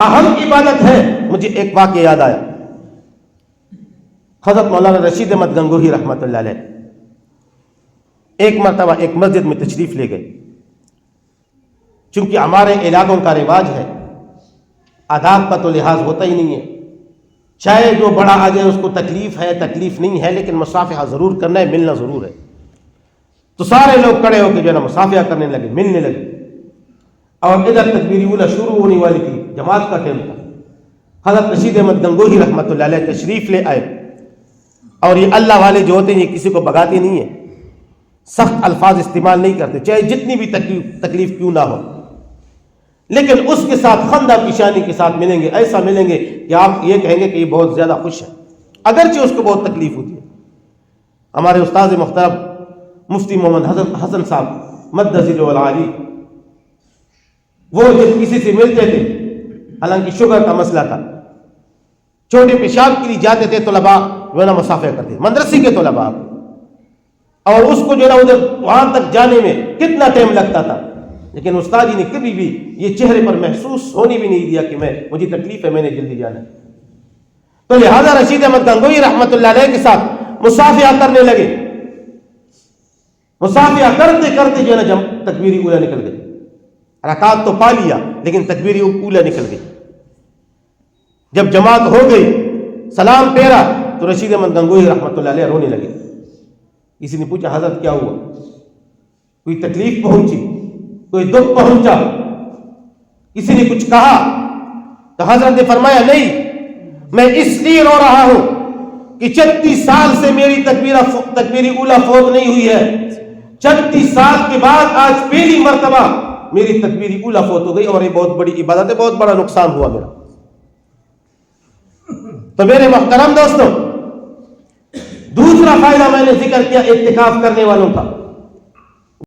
اہم عبادت ہے. مجھے ایک واقعہ یاد آیا. حضرت مولانا رشید احمد گنگوہی رحمۃ اللہ علیہ ایک مرتبہ ایک مسجد میں تشریف لے گئے. چونکہ ہمارے علاقوں کا رواج ہے، آداب کا تو لحاظ ہوتا ہی نہیں ہے. چاہے جو بڑا آ جائے اس کو تکلیف ہے، تکلیف نہیں ہے، لیکن مصافحہ ضرور کرنا ہے، ملنا ضرور ہے. تو سارے لوگ کھڑے ہو کے جو ہے نا مصافحہ کرنے لگے، ملنے لگے. اور ادھر تکبیر اولیٰ شروع ہونے والی تھی، جماعت کا ٹائم تھا. حضرت رشید احمد گنگوہی رحمۃ اللہ علیہ تشریف لے آئے. اور یہ اللہ والے جو ہوتے ہیں یہ کسی کو بگاتے نہیں ہیں، سخت الفاظ استعمال نہیں کرتے، چاہے جتنی بھی تکلیف کیوں نہ ہو، لیکن اس کے ساتھ خندہ پیشانی کے ساتھ ملیں گے. ایسا ملیں گے کہ آپ یہ کہیں گے کہ یہ بہت زیادہ خوش ہے، اگرچہ اس کو بہت تکلیف ہوتی ہے. ہمارے استاد محترم مفتی محمد حسن صاحب مد ذیل العالی، وہ جب کسی سے ملتے تھے، حالانکہ شوگر کا مسئلہ تھا، چھوٹے پیشاب کے لیے جاتے تھے، طلباء جو ہے نا مسافر کرتے، مدرسے کے طلباء، اور اس کو جو ہے نا ادھر وہاں تک جانے میں کتنا ٹائم لگتا تھا. لیکن استاد جی نے کبھی بھی یہ چہرے پر محسوس ہونے بھی نہیں دیا کہ مجھے تکلیف ہے، میں نے جلدی جانا ہے. تو لہذا رشید احمد گنگوہی رحمۃ اللہ علیہ کے ساتھ مصافحہ کرنے لگے. مصافحہ کرتے کرتے جو ہے نا جب تکبیر اولیٰ نکل گئی، رکعت تو پا لیا لیکن تکبیر اولیٰ نکل گئی. جب جماعت ہو گئی، سلام پھیرا تو رشید احمد گنگوہی رحمۃ اللہ علیہ رونے لگے. کسی نے پوچھا حضرت کیا ہوا؟ کوئی تکلیف پہنچی، کوئی دکھ پہنچا، کسی نے کچھ کہا؟ تو حضرت نے فرمایا نہیں، میں اس لیے رو رہا ہوں کہ 36 سال سے میری تکبیر اولیٰ فوت نہیں ہوئی ہے. 36 سال کے بعد آج پہلی مرتبہ میری تکبیر اولیٰ فوت ہو گئی، اور یہ بہت بڑی عبادت ہے، بہت بڑا نقصان ہوا میرا. تو میرے محترم دوستوں، دوسرا فائدہ میں نے ذکر کیا اعتکاف کرنے والوں کا.